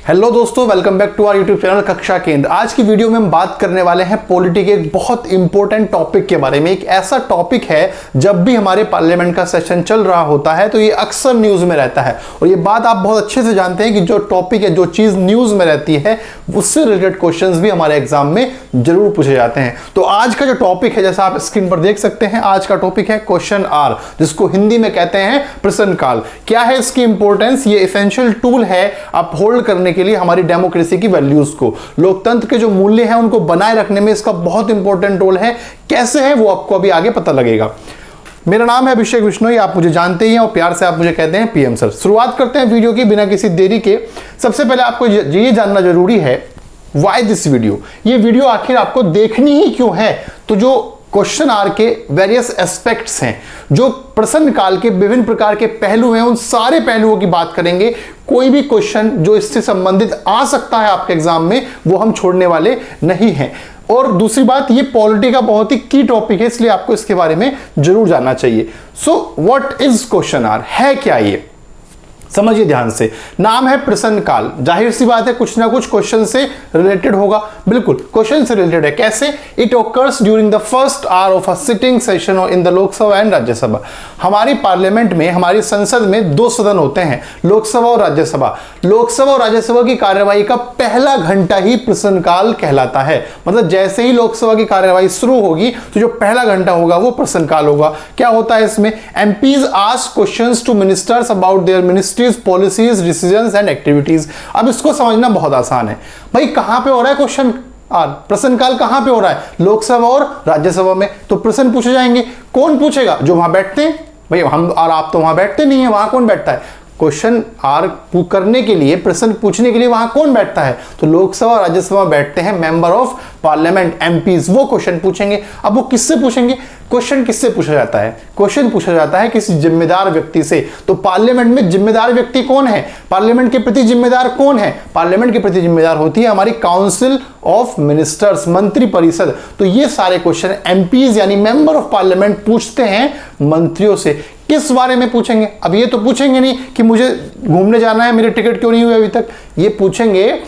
Hello दोस्तों, welcome back to our YouTube channel Kaksha Kendra. आज की वीडियो में हम बात करने वाले हैं पॉलिटी के एक बहुत इंपॉर्टेंट टॉपिक के बारे में। एक ऐसा टॉपिक है जब भी हमारे पार्लियामेंट का सेशन चल रहा होता है तो ये अक्सर न्यूज में रहता है और ये बात आप बहुत अच्छे से जानते हैं कि जो टॉपिक है, जो चीज न्यूज में रहती है, उससे रिलेटेड क्वेश्चंस भी हमारे एग्जाम में जरूर पूछे जाते हैं। तो आज का जो टॉपिक है, जैसा आप स्क्रीन पर देख सकते हैं, आज का टॉपिक है क्वेश्चन आर, जिसको हिंदी में कहते हैं प्रश्न काल। क्या है इसकी इंपॉर्टेंस? ये एसेंशियल टूल है अपहोल्ड करने के लिए हमारी डेमोक्रेसी की वैल्यूज को, लोकतंत्र के जो मूल्य हैं उनको बनाए रखने में इसका बहुत इंपॉर्टेंट रोल है। कैसे है वो आपको अभी आगे पता लगेगा। मेरा नाम है अभिषेक बिश्नोई, आप मुझे जानते ही हैं और प्यार से आप मुझे कहते हैं पीएम सर। शुरुआत करते हैं वीडियो की बिना किसी देरी के। सबसे पहले आपको ये जानना जरूरी है, व्हाई दिस वीडियो, ये वीडियो आखिर आपको देखनी ही क्यों है। तो जो क्वेश्चन आर के वेरियस एस्पेक्ट्स हैं, जो प्रश्न काल के विभिन्न प्रकार के पहलू हैं, उन सारे पहलुओं की बात करेंगे। कोई भी क्वेश्चन जो इससे संबंधित आ सकता है आपके एग्जाम में, वो हम छोड़ने वाले नहीं हैं। और दूसरी बात, ये पॉलिटी का बहुत ही की टॉपिक है, इसलिए आपको इसके बारे में जरूर जानना चाहिए। So what is question hour, है क्या ये, समझिए ध्यान से। नाम है प्रश्न काल, जाहिर सी बात है कुछ ना कुछ क्वेश्चन से रिलेटेड होगा। बिल्कुल क्वेश्चन से रिलेटेड है। कैसे? It occurs during the first hour of a sitting session in the Lok Sabha and Rajya Sabha. हमारी पार्लियामेंट में, हमारी संसद में दो सदन होते हैं, लोकसभा और राज्यसभा। लोकसभा और राज्यसभा की कार्यवाही का पहला घंटा ही प्रश्न काल कहलाता है। मतलब जैसे ही लोकसभा की कार्यवाही शुरू होगी तो जो पहला घंटा होगा वो प्रश्न काल होगा। क्या होता है इसमें? MPs ask questions to ministers about their ministry, policies, decisions and activities. अब इसको समझना बहुत आसान है भाई। कहां पे हो रहा है क्वेश्चन आर, प्रश्न काल कहां पे हो रहा है? लोकसभा और राज्यसभा में। तो प्रश्न पूछे जाएंगे। कौन पूछेगा? जो वहां बैठते हैं। भाई हम और आप तो वहां बैठते नहीं है, वहां कौन बैठता है? क्वेश्चन आर करने के लिए, प्रश्न पूछने के लिए वहां कौन बैठता है? तो लोकसभा और राज्यसभा में बैठते हैं मेंबर ऑफ पार्लियामेंट, एमपीज। वो क्वेश्चन पूछेंगे। अब वो किससे पूछेंगे? क्वेश्चन किससे पूछा जाता है? क्वेश्चन पूछा जाता है किसी जिम्मेदार व्यक्ति से। तो पार्लियामेंट में जिम्मेदार व्यक्ति कौन है? पार्लियामेंट के प्रति जिम्मेदार कौन है? पार्लियामेंट के प्रति जिम्मेदार होती है हमारी काउंसिल ऑफ मिनिस्टर्स, मंत्री परिषद। तो ये सारे क्वेश्चन एमपीज यानी मेंबर ऑफ पार्लियामेंट पूछते हैं मंत्रियों से। किस बारे में पूछेंगे? अब ये तो पूछेंगे नहीं कि मुझे घूमने जाना है, मेरे टिकट क्यों नहीं हुए अभी तक। ये पूछेंगे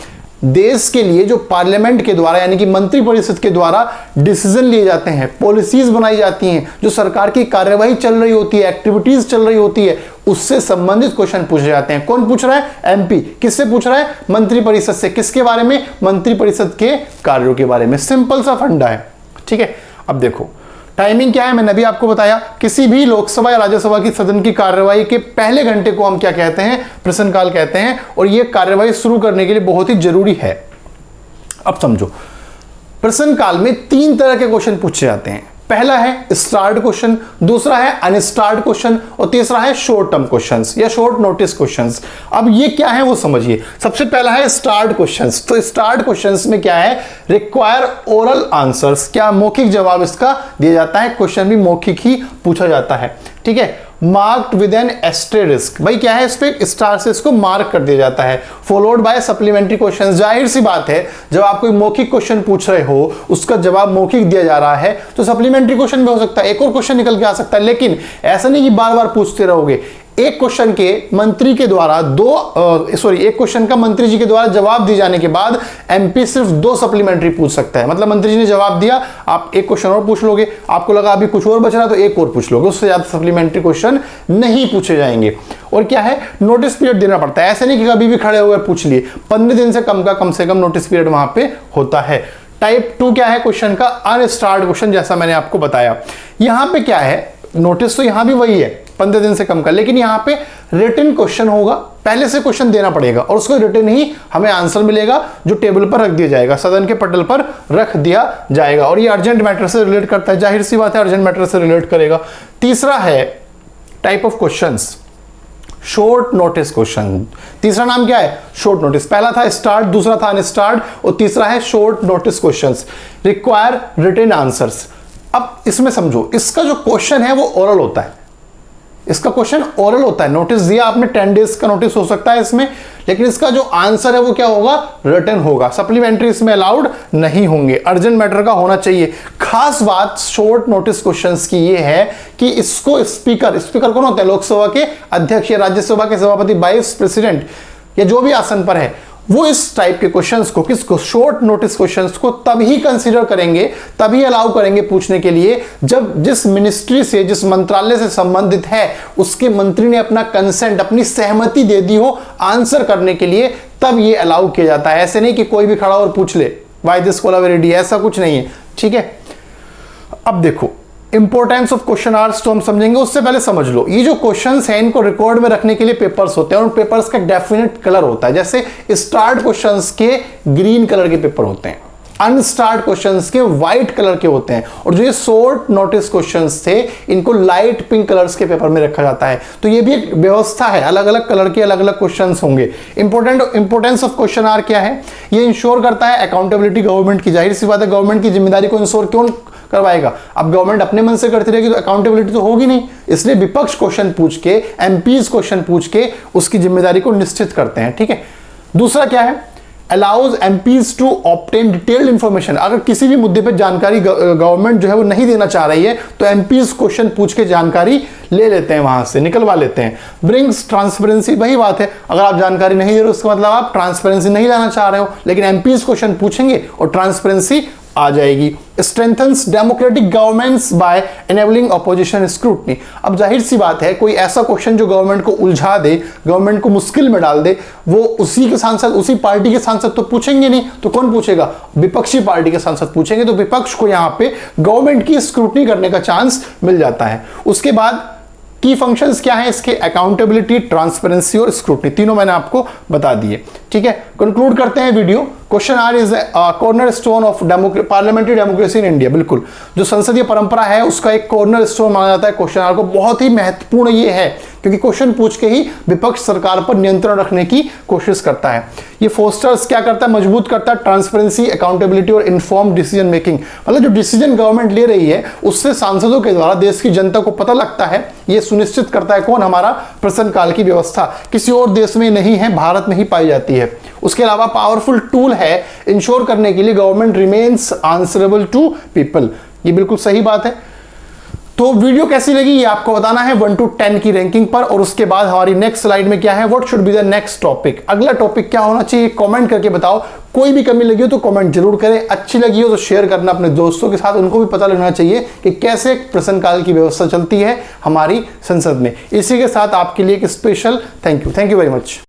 देश के लिए जो पार्लियामेंट के द्वारा यानी कि मंत्री परिषद के द्वारा डिसीजन लिए जाते हैं, पॉलिसीज बनाई जाती हैं, जो सरकार की कार्यवाही चल रही होती है, एक्टिविटीज चल रही होती है, उससे संबंधित क्वेश्चन पूछे जाते हैं। कौन पूछ रहा है? एमपी। किससे पूछ रहा है? मंत्री परिषद से। किसके बारे में? मंत्री परिषद के कार्यों के बारे में। सिंपल सा फंडा है, ठीक है। अब देखो टाइमिंग क्या है, मैंने अभी आपको बताया। किसी भी लोकसभा या राज्यसभा की सदन की कार्यवाही के पहले घंटे को हम क्या कहते हैं? प्रश्न काल कहते हैं। और यह कार्यवाही शुरू करने के लिए बहुत ही जरूरी है। अब समझो, प्रश्न काल में तीन तरह के क्वेश्चन पूछे जाते हैं। पहला है स्टार्ट क्वेश्चन, दूसरा है अनस्टार्ट क्वेश्चन और तीसरा है शॉर्ट टर्म क्वेश्चंस या शॉर्ट नोटिस क्वेश्चंस। अब ये क्या है वो समझिए। सबसे पहला है स्टार्ट क्वेश्चंस। तो स्टार्ट क्वेश्चंस में क्या है? Require oral answers. क्या मौखिक जवाब इसका दिया जाता है? क्वेश्चन भी मौखिक ही पूछा जाता है, ठीक है। Marked with an asterisk. भाई क्या है? इस पे स्टार से इसको मार्क कर दिया जाता है। Followed by supplementary questions. जाहिर सी बात है, जब आप कोई मौखिक क्वेश्चन पूछ रहे हो, उसका जवाब मौखिक दिया जा रहा है, तो सप्लीमेंट्री क्वेश्चन भी हो सकता है, एक और क्वेश्चन निकल के आ सकता है। लेकिन ऐसा नहीं कि बार बार पूछते रहोगे। एक क्वेश्चन के मंत्री के द्वारा एक क्वेश्चन का मंत्री जी के द्वारा जवाब दिए जाने के बाद एमपी सिर्फ दो सप्लीमेंट्री पूछ सकता है। मतलब मंत्री जी ने जवाब दिया, आप एक क्वेश्चन और पूछ लोगे, आपको लगा अभी कुछ और बच रहा तो एक और पूछ लोगे, उससे ज्यादा सप्लीमेंट्री क्वेश्चन नहीं पूछे जाएंगे। और क्या है? नोटिस पीरियड देना पड़ता है। ऐसे नहीं कि कभी भी खड़े हुए पूछ लिए। 15 दिन से कम से कम नोटिस पीरियड वहां पे होता है। टाइप 2 क्या है क्वेश्चन का? अनस्टार्ट क्वेश्चन, जैसा मैंने आपको बताया। यहां पे क्या है? नोटिस तो यहां भी वही है, 15 दिन से कम का, लेकिन यहां पे रिटन क्वेश्चन होगा। पहले से क्वेश्चन देना पड़ेगा और उसको रिटन ही हमें आंसर मिलेगा, जो टेबल पर रख दिया जाएगा, सदन के पटल पर रख दिया जाएगा। और ये अर्जेंट मैटर से रिलेट करता है, जाहिर सी बात है अर्जेंट मैटर से रिलेट करेगा। तीसरा है type of questions, short notice question. तीसरा नाम क्या है? Short notice. पहला था स्टार्ट, दूसरा था अनस्टार्ट और तीसरा है short notice questions. Require written answers. अब इसमें समझो, इसका जो क्वेश्चन है वो ओरल होता है। इसका क्वेश्चन ओरल होता है। नोटिस दिया आपने, 10 डेज का नोटिस हो सकता है इसमें, लेकिन इसका जो आंसर है वो क्या होगा? रिटन होगा। सप्लीमेंट्री इसमें अलाउड नहीं होंगे, अर्जेंट मैटर का होना चाहिए। खास बात शॉर्ट नोटिस क्वेश्चंस की ये है कि इसको स्पीकर कौन होता है? लोकसभा के अध्यक्ष या राज्यसभा के सभापति, वाइस प्रेसिडेंट या जो भी आसन पर है, वो इस टाइप के क्वेश्चंस को, किसको, शॉर्ट नोटिस क्वेश्चंस को तभी कंसीडर करेंगे, तभी अलाउ करेंगे पूछने के लिए जब जिस मिनिस्ट्री से, जिस मंत्रालय से संबंधित है उसके मंत्री ने अपना कंसेंट, अपनी सहमति दे दी हो आंसर करने के लिए, तब ये अलाउ किया जाता है। ऐसे नहीं कि कोई भी खड़ा और पूछ ले व्हाई दिस कोलावेरिटी, ऐसा कुछ नहीं है, ठीक है। अब देखो इंपॉर्टेंस ऑफ क्वेश्चन आवर्स तो हम समझेंगे, उससे पहले समझ लो ये जो क्वेश्चंस हैं इनको रिकॉर्ड में रखने के लिए पेपर्स होते हैं और उन पेपर्स का डेफिनेट कलर होता है। जैसे स्टार्ट क्वेश्चंस के ग्रीन कलर के पेपर होते हैं, अनस्टार्ट क्वेश्चंस के व्हाइट कलर के होते हैं, और जो ये शॉर्ट नोटिस क्वेश्चंस थे इनको लाइट पिंक कलर्स के पेपर में रखा जाता है। तो ये भी एक व्यवस्था है, अलग अलग कलर के अलग अलग क्वेश्चंस होंगे। इंपॉर्टेंस ऑफ क्वेश्चन आर क्या है, ये इंश्योर करता है अकाउंटेबिलिटी गवर्नमेंट की। जाहिर सी बात है गवर्नमेंट की जिम्मेदारी को इंश्योर क्यों करवाएगा, अब गवर्नमेंट अपने मन से करती रहेगी तो अकाउंटेबिलिटी तो होगी नहीं, इसलिए विपक्ष क्वेश्चन पूछ के, एमपीज क्वेश्चन पूछ के उसकी जिम्मेदारी को निश्चित करते हैं, ठीक है। दूसरा क्या है, allows MPs to obtain detailed information. अगर किसी भी मुद्दे पर जानकारी गवर्नमेंट जो है वो नहीं देना चाह रही है तो एमपीज क्वेश्चन पूछ के जानकारी ले लेते हैं, वहां से निकलवा लेते हैं। ब्रिंग्स ट्रांसपेरेंसी, वही बात है, अगर आप जानकारी नहीं दे रहे हो उसका मतलब आप ट्रांसपेरेंसी नहीं लाना चाह रहे हो, लेकिन एमपीज क्वेश्चन पूछेंगे और ट्रांसपेरेंसी आ जाएगी। Strengthens democratic governance by enabling opposition scrutiny. अब जाहिर सी बात है कोई ऐसा क्वेश्चन जो गवर्नमेंट को उलझा दे, गवर्नमेंट को मुश्किल में डाल दे, वो उसी के सांसद, उसी पार्टी के सांसद तो पूछेंगे नहीं, तो कौन पूछेगा, विपक्षी पार्टी के सांसद पूछेंगे, तो विपक्ष को यहां पे गवर्नमेंट की स्क्रूटनी करने का चांस मिल जाता है। उसके बाद की फंक्शंस क्या है इसके, अकाउंटेबिलिटी, ट्रांसपेरेंसी और स्क्रूटनी, तीनों मैंने आपको बता दिए, ठीक है। कंक्लूड करते हैं video. Question hour is cornerstone of parliamentary democracy in India. बिल्कुल, जो संसदीय परंपरा है उसका एक कॉर्नर स्टोन माना जाता है क्वेश्चन आर को। बहुत ही महत्वपूर्ण ये है क्योंकि क्वेश्चन पूछ के ही विपक्ष सरकार पर नियंत्रण रखने की कोशिश करता है। ये फोस्टर्स क्या करता है, मजबूत करता है ट्रांसपेरेंसी, अकाउंटेबिलिटी और इन्फॉर्म्ड डिसीजन मेकिंग। मतलब जो डिसीजन गवर्नमेंट ले रही है उससे सांसदों के द्वारा देश की जनता को पता लगता है। ये सुनिश्चित करता है कौन, हमारा प्रश्न काल की व्यवस्था। किसी और देश में नहीं है, भारत में ही पाई जाती है। उसके अलावा पावरफुल टूल है इंश्योर करने के लिए government remains answerable to people. ये बिल्कुल सही बात है। तो वीडियो कैसी लगी ये आपको बताना है 1 to 10 की रैंकिंग पर, और उसके बाद हमारी नेक्स्ट स्लाइड में क्या है, what should be the next topic, अगला टॉपिक क्या होना चाहिए, कमेंट करके बताओ। कोई भी कमी लगी हो तो कमेंट जरूर करें, अच्छी लगी हो तो शेयर करना अपने दोस्तों के साथ, उनको भी पता लगना चाहिए कि कैसे प्रश्न काल की व्यवस्था चलती है हमारी संसद में। इसी के साथ आपके लिए एक special thank you very much.